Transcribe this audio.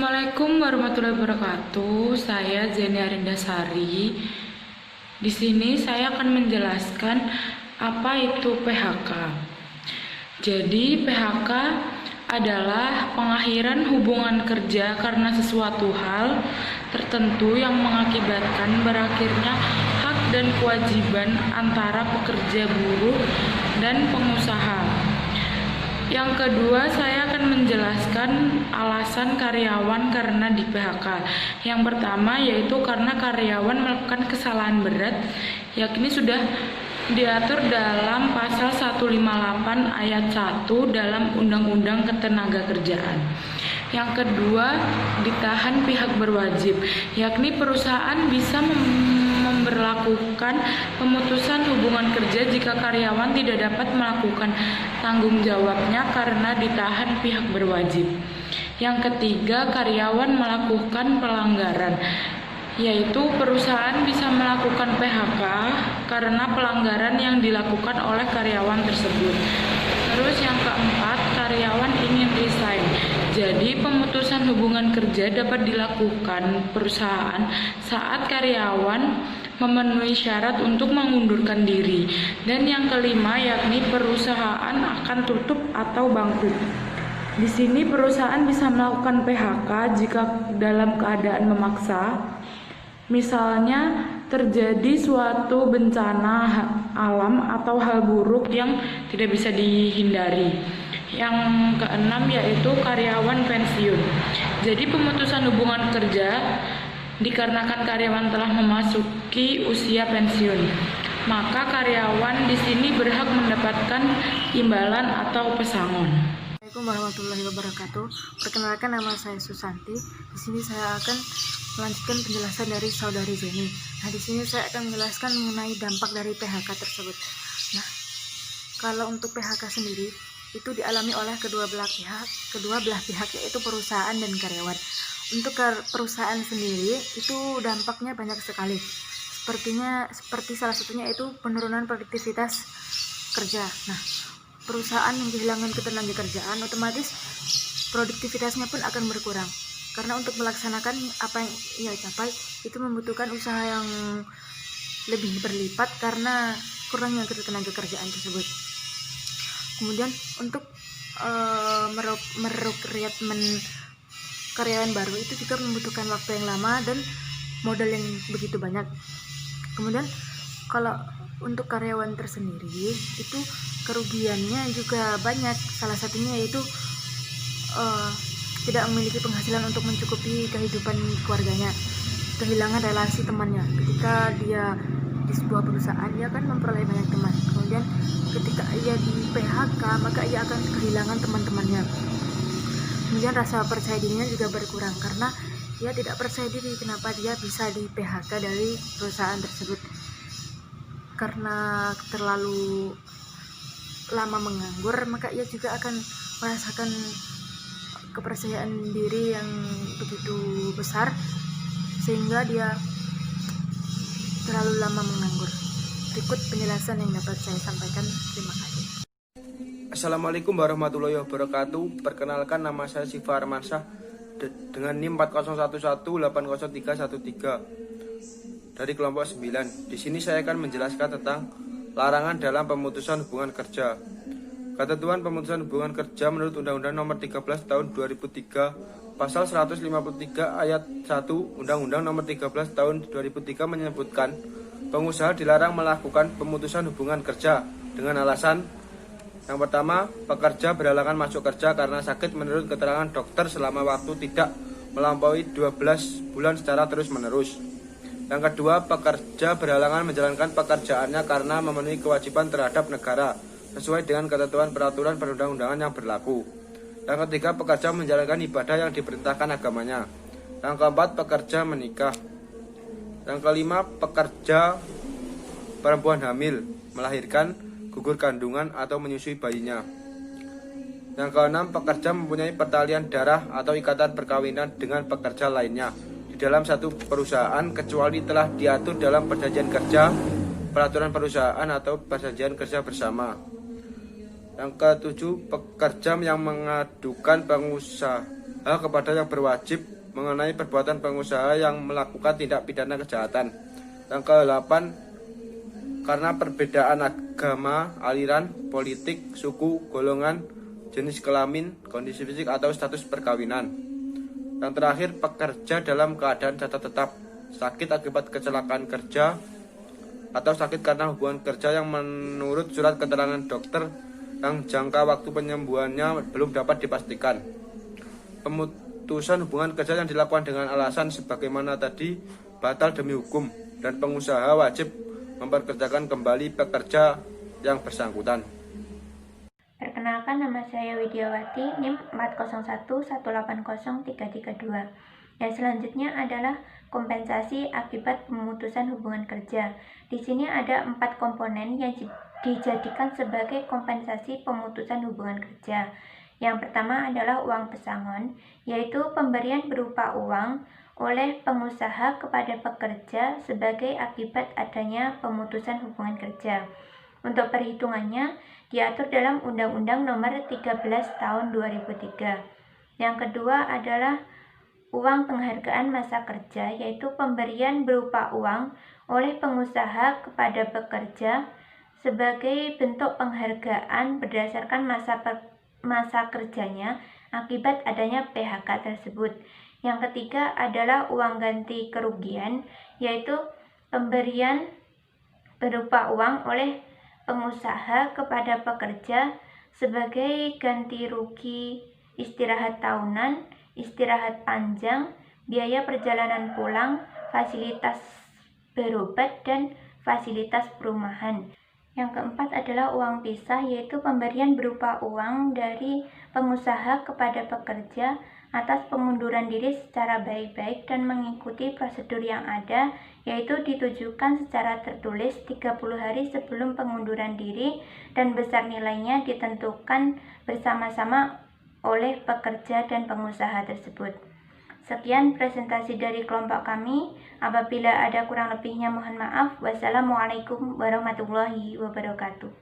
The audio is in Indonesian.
Assalamualaikum warahmatullahi wabarakatuh. Saya Zeni Arindasari. Di sini saya akan menjelaskan apa itu PHK. Jadi PHK adalah pengakhiran hubungan kerja karena sesuatu hal tertentu yang mengakibatkan berakhirnya hak dan kewajiban antara pekerja buruh dan pengusaha. Yang kedua, saya akan menjelaskan alasan karyawan karena di PHK. Yang pertama yaitu karena karyawan melakukan kesalahan berat, yakni sudah diatur dalam pasal 158 ayat 1 dalam Undang-Undang Ketenagakerjaan. Yang kedua, ditahan pihak berwajib, yakni perusahaan bisa memberlakukan pemutusan hubungan kerja jika karyawan tidak dapat melakukan tanggung jawabnya karena ditahan pihak berwajib. Yang ketiga, karyawan melakukan pelanggaran, yaitu perusahaan bisa melakukan PHK karena pelanggaran yang dilakukan oleh karyawan tersebut. Terus yang keempat, karyawan ingin resign. Jadi pemutusan hubungan kerja dapat dilakukan perusahaan saat karyawan memenuhi syarat untuk mengundurkan diri. Dan yang kelima yakni perusahaan akan tutup atau bangkrut. Di sini perusahaan bisa melakukan PHK jika dalam keadaan memaksa. Misalnya terjadi suatu bencana alam atau hal buruk yang tidak bisa dihindari. Yang keenam yaitu karyawan pensiun. Jadi pemutusan hubungan kerja dikarenakan karyawan telah memasuki usia pensiun. Maka karyawan di sini berhak mendapatkan imbalan atau pesangon. Assalamualaikum warahmatullahi wabarakatuh. Perkenalkan, nama saya Susanti. Di sini saya akan melanjutkan penjelasan dari saudari Zeni. Nah, di sini saya akan menjelaskan mengenai dampak dari PHK tersebut. Nah, kalau untuk PHK sendiri itu dialami oleh kedua belah pihak yaitu perusahaan dan karyawan. Untuk perusahaan sendiri itu dampaknya banyak sekali. Seperti salah satunya itu penurunan produktivitas kerja. Nah, perusahaan yang kehilangan ketenagakerjaan otomatis produktivitasnya pun akan berkurang. Karena untuk melaksanakan apa yang ia capai itu membutuhkan usaha yang lebih berlipat karena kurangnya ketenagakerjaan tersebut. Kemudian untuk merekrutmen karyawan baru itu juga membutuhkan waktu yang lama dan modal yang begitu banyak. Kemudian kalau untuk karyawan tersendiri itu kerugiannya juga banyak. Salah satunya yaitu tidak memiliki penghasilan untuk mencukupi kehidupan keluarganya, kehilangan relasi temannya. Ketika dia di sebuah perusahaan, dia akan memperoleh banyak teman. Kemudian ketika ia di PHK, maka ia akan kehilangan teman-temannya. Kemudian rasa percaya dirinya juga berkurang karena dia tidak percaya diri kenapa dia bisa di PHK dari perusahaan tersebut. Karena terlalu lama menganggur, maka ia juga akan merasakan kepercayaan diri yang begitu besar sehingga dia terlalu lama menganggur. Berikut penjelasan yang dapat saya sampaikan. Terima kasih. Assalamualaikum warahmatullahi wabarakatuh. Perkenalkan, nama saya Siva Armansyah dengan NIM 401118313 dari kelompok 9. Di sini saya akan menjelaskan tentang larangan dalam pemutusan hubungan kerja. Ketentuan pemutusan hubungan kerja menurut Undang-Undang Nomor 13 Tahun 2003, Pasal 153 Ayat 1 Undang-Undang Nomor 13 Tahun 2003 menyebutkan pengusaha dilarang melakukan pemutusan hubungan kerja dengan alasan: yang pertama, pekerja berhalangan masuk kerja karena sakit menurut keterangan dokter selama waktu tidak melampaui 12 bulan secara terus-menerus. Yang kedua, pekerja berhalangan menjalankan pekerjaannya karena memenuhi kewajiban terhadap negara sesuai dengan ketentuan peraturan perundang-undangan yang berlaku. Yang ketiga, pekerja menjalankan ibadah yang diperintahkan agamanya. Yang keempat, pekerja menikah. Yang kelima, pekerja perempuan hamil, melahirkan, gugur kandungan atau menyusui bayinya. Yang keenam, pekerja mempunyai pertalian darah atau ikatan perkawinan dengan pekerja lainnya di dalam satu perusahaan kecuali telah diatur dalam perjanjian kerja, peraturan perusahaan atau perjanjian kerja bersama. Yang ketujuh, pekerja yang mengadukan pengusaha kepada yang berwajib mengenai perbuatan pengusaha yang melakukan tindak pidana kejahatan. Yang ke-8, karena perbedaan agama, aliran, politik, suku, golongan, jenis kelamin, kondisi fisik atau status perkawinan. Yang terakhir, pekerja dalam keadaan cacat tetap, sakit akibat kecelakaan kerja, atau sakit karena hubungan kerja yang menurut surat keterangan dokter yang jangka waktu penyembuhannya belum dapat dipastikan. Pemutusan hubungan kerja yang dilakukan dengan alasan sebagaimana tadi batal demi hukum, dan pengusaha wajib memperkerjakan kembali pekerja yang bersangkutan. Perkenalkan, nama saya Widiawati, NIM 401180332. Dan selanjutnya adalah kompensasi akibat pemutusan hubungan kerja. Di sini ada 4 komponen yang dijadikan sebagai kompensasi pemutusan hubungan kerja. Yang pertama adalah uang pesangon, yaitu pemberian berupa uang oleh pengusaha kepada pekerja sebagai akibat adanya pemutusan hubungan kerja. Untuk perhitungannya diatur dalam Undang-Undang Nomor 13 Tahun 2003. Yang kedua adalah uang penghargaan masa kerja, yaitu pemberian berupa uang oleh pengusaha kepada pekerja sebagai bentuk penghargaan berdasarkan masa kerjanya akibat adanya PHK tersebut. Yang ketiga adalah uang ganti kerugian, yaitu pemberian berupa uang oleh pengusaha kepada pekerja sebagai ganti rugi istirahat tahunan, istirahat panjang, biaya perjalanan pulang, fasilitas berobat, dan fasilitas perumahan. Yang keempat adalah uang pisah, yaitu pemberian berupa uang dari pengusaha kepada pekerja atas pengunduran diri secara baik-baik dan mengikuti prosedur yang ada, yaitu ditujukan secara tertulis 30 hari sebelum pengunduran diri dan besar nilainya ditentukan bersama-sama oleh pekerja dan pengusaha tersebut. Sekian presentasi dari kelompok kami. Apabila ada kurang lebihnya mohon maaf. Wassalamualaikum warahmatullahi wabarakatuh.